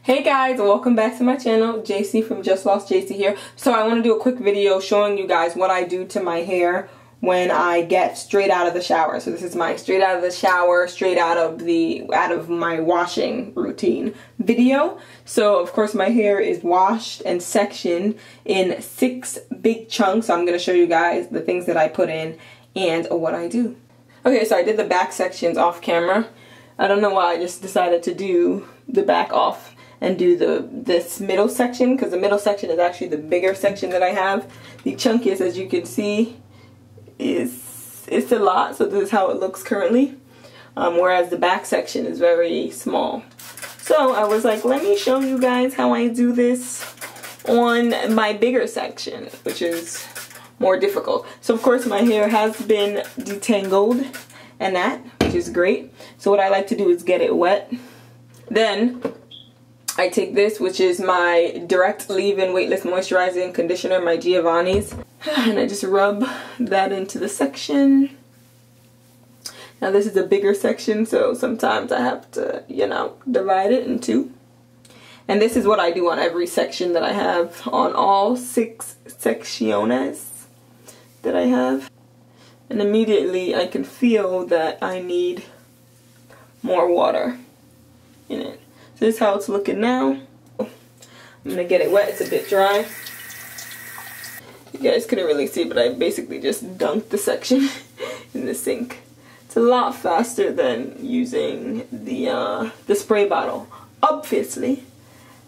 Hey guys, welcome back to my channel. JC from Just Lost JC here. So I want to do a quick video showing you guys what I do to my hair when I get straight out of the shower. So this is my straight out of the shower, straight out of my washing routine video. So of course my hair is washed and sectioned in 6 big chunks. So I'm going to show you guys the things that I put in and what I do. Okay, so I did the back sections off camera. I don't know why I just decided to do the back off and do this middle section, because the middle section is actually the bigger section that I have. The chunkiest, as you can see, it's a lot, so this is how it looks currently, whereas the back section is very small. So I was like, let me show you guys how I do this on my bigger section, which is more difficult. So of course my hair has been detangled and that, which is great. So what I like to do is get it wet. Then I take this, which is my Direct Leave-In Weightless Moisturizing Conditioner, my Giovanni's, and I just rub that into the section. Now this is a bigger section, so sometimes I have to, you know, divide it in 2. And this is what I do on every section that I have, on all 6 secciones that I have. And immediately I can feel that I need more water in it. So this is how it's looking now. I'm gonna get it wet. It's a bit dry. You guys couldn't really see, but I basically just dunked the section in the sink. It's a lot faster than using the spray bottle, obviously,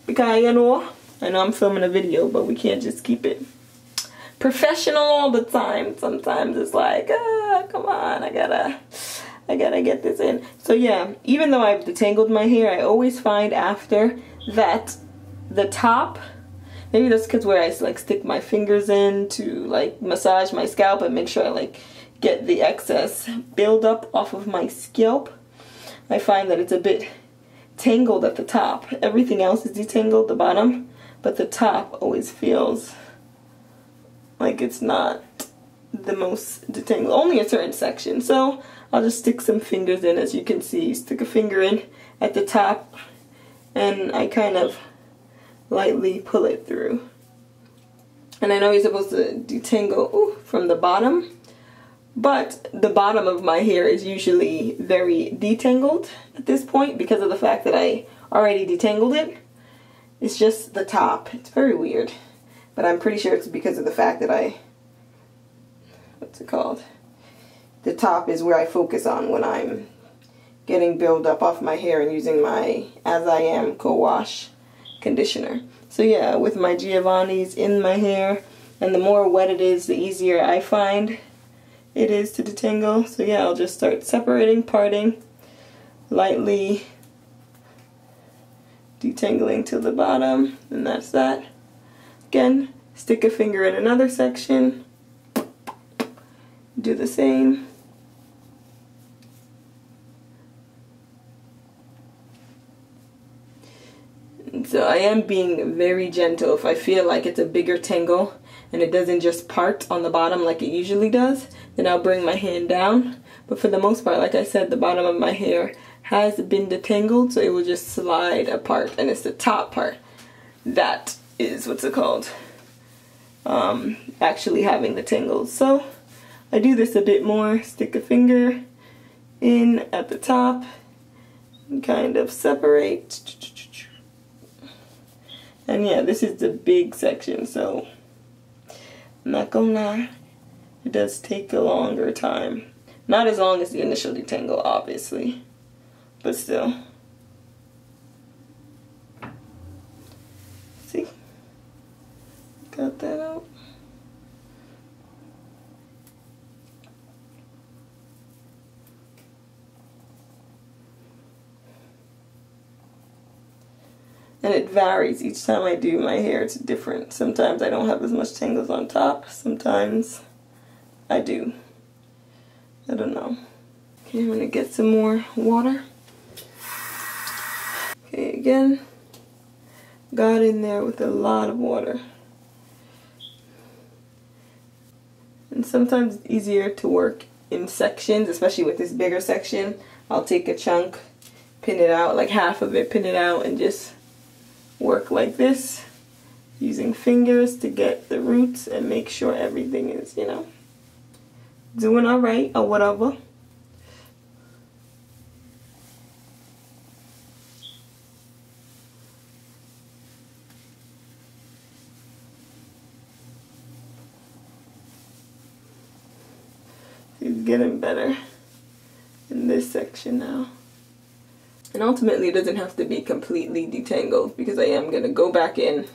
because I know I'm filming a video, but we can't just keep it professional all the time. Sometimes it's like, come on, I gotta get this in. So yeah, even though I've detangled my hair, I always find after that the top, maybe that's because where I like stick my fingers in to like massage my scalp and make sure I like get the excess build up off of my scalp, I find that it's a bit tangled at the top. Everything else is detangled, the bottom, but the top always feels like it's not the most detangled, only a certain section. So I'll just stick some fingers in, as you can see. Stick a finger in at the top and I kind of lightly pull it through. And I know you're supposed to detangle from the bottom, but the bottom of my hair is usually very detangled at this point because of the fact that I already detangled it. It's just the top. It's very weird, but I'm pretty sure it's because of the fact that what's it called? The top is where I focus on when I'm getting build up off my hair and using my As I Am Co-Wash conditioner. So yeah, with my Giovanni's in my hair, and the more wet it is, the easier I find it is to detangle. So yeah, I'll just start separating, parting, lightly detangling to the bottom, and that's that. Again, stick a finger in another section, do the same. So I am being very gentle. If I feel like it's a bigger tangle and it doesn't just part on the bottom like it usually does, then I'll bring my hand down. But for the most part, like I said, the bottom of my hair has been detangled, so it will just slide apart, and it's the top part that is, what's it called, actually having the tangles. So I do this a bit more. Stick a finger in at the top and kind of separate. And yeah, this is the big section, so I'm not gonna lie, it does take a longer time. Not as long as the initial detangle, obviously, but still. See? Got that out. And it varies each time I do my hair. It's different. Sometimes I don't have as much tangles on top. Sometimes I do. I don't know. Okay, I'm gonna get some more water. Okay, again, got in there with a lot of water. And sometimes it's easier to work in sections, especially with this bigger section. I'll take a chunk, pin it out, like half of it, pin it out, and just work like this, using fingers to get the roots and make sure everything is, you know, doing alright or whatever. It's getting better in this section now. And ultimately it doesn't have to be completely detangled because I am going to go back in,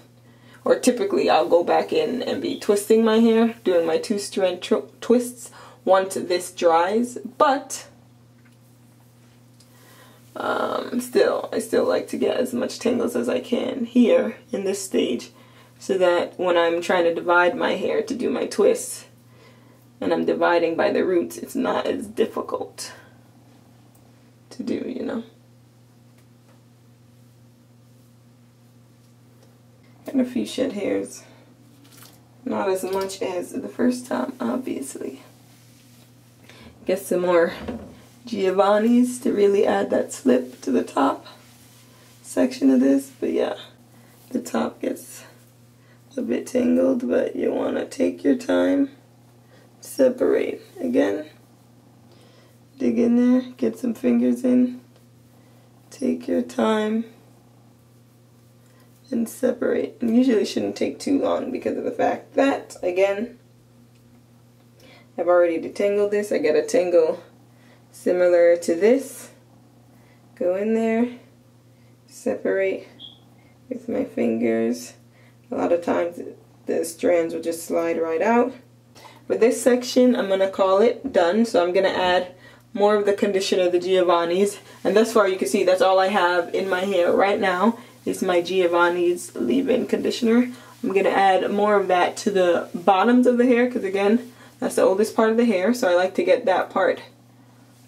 or typically I'll go back in and be twisting my hair, doing my 2-strand twists once this dries, but I still like to get as much tangles as I can here in this stage, so that when I'm trying to divide my hair to do my twists and I'm dividing by the roots, it's not as difficult to do, you know. And a few shed hairs, not as much as the first time, obviously. Get some more Giovanni's to really add that slip to the top section of this, but yeah, the top gets a bit tangled, but you want to take your time, separate again, dig in there, get some fingers in, take your time, and separate. And usually shouldn't take too long because of the fact that, again, I've already detangled this. I get a tangle similar to this. Go in there, separate with my fingers. A lot of times the strands will just slide right out. For this section, I'm going to call it done. So I'm going to add more of the conditioner, the Giovanni's. And thus far you can see that's all I have in my hair right now is my Giovanni's leave-in conditioner. I'm going to add more of that to the bottoms of the hair because, again, that's the oldest part of the hair. So I like to get that part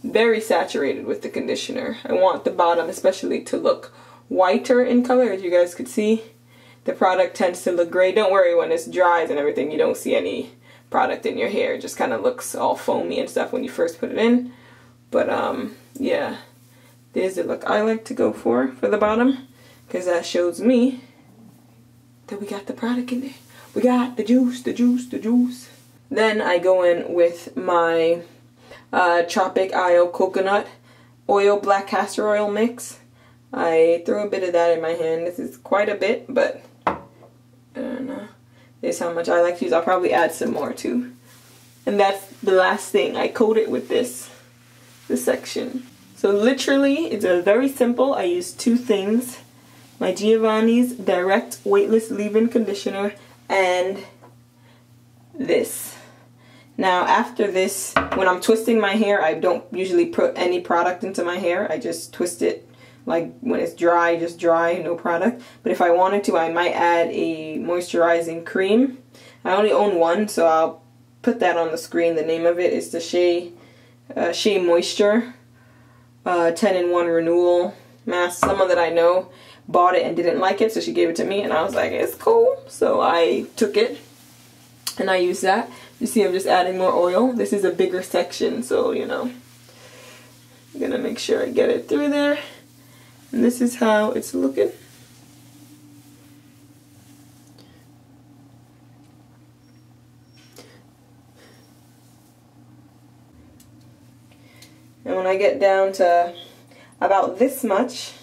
very saturated with the conditioner. I want the bottom especially to look whiter in color. As you guys could see, the product tends to look gray. Don't worry, when it dries and everything, you don't see any product in your hair. It just kind of looks all foamy and stuff when you first put it in. But yeah, there's the look I like to go for the bottom, because that shows me that we got the product in there. We got the juice, the juice, the juice. Then I go in with my Tropic Isle Coconut Oil Black Castor Oil mix. I throw a bit of that in my hand. This is quite a bit, but I don't know. This is how much I like to use. I'll probably add some more too. And that's the last thing. I coat it with this section. So literally, it's a very simple. I use two things. My Giovanni's Direct Weightless Leave-In Conditioner and this. Now after this, when I'm twisting my hair, I don't usually put any product into my hair. I just twist it like when it's dry, just dry, no product. But if I wanted to, I might add a moisturizing cream. I only own one, so I'll put that on the screen. The name of it is the Shea Moisture 10-in-1 Renewal Mask. Someone that I know bought it and didn't like it, so she gave it to me, and I was like, it's cool. So I took it and I used that. You see, I'm just adding more oil. This is a bigger section, so you know, I'm gonna make sure I get it through there. And this is how it's looking. And when I get down to about this much,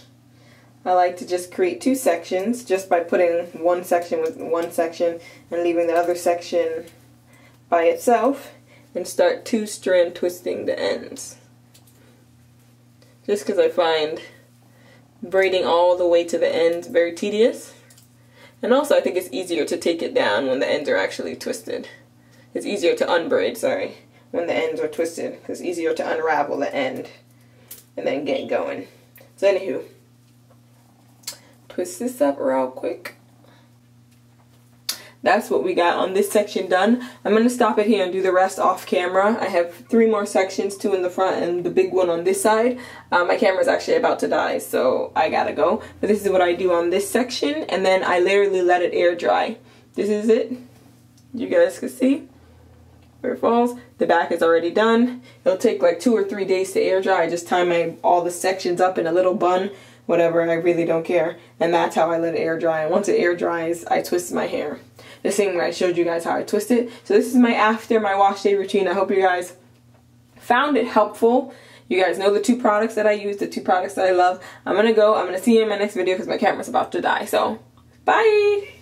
I like to just create two sections just by putting one section with one section and leaving the other section by itself, and start 2-strand twisting the ends. Just because I find braiding all the way to the ends very tedious. And also I think it's easier to take it down when the ends are actually twisted. It's easier to unbraid, sorry, when the ends are twisted. It's easier to unravel the end and then get going. So anywho, twist this up real quick. That's what we got on this section done. I'm going to stop it here and do the rest off camera. I have 3 more sections, 2 in the front and the big one on this side. My camera's actually about to die, so I gotta go. But this is what I do on this section, and then I literally let it air dry. This is it. You guys can see where it falls. The back is already done. It'll take like 2 or 3 days to air dry. I just tie all the sections up in a little bun whatever, I really don't care. And that's how I let it air dry. And once it air dries, I twist my hair the same way I showed you guys how I twist it. So this is my after my wash day routine. I hope you guys found it helpful. You guys know the 2 products that I use, the 2 products that I love. I'm gonna see you in my next video because my camera's about to die. So bye.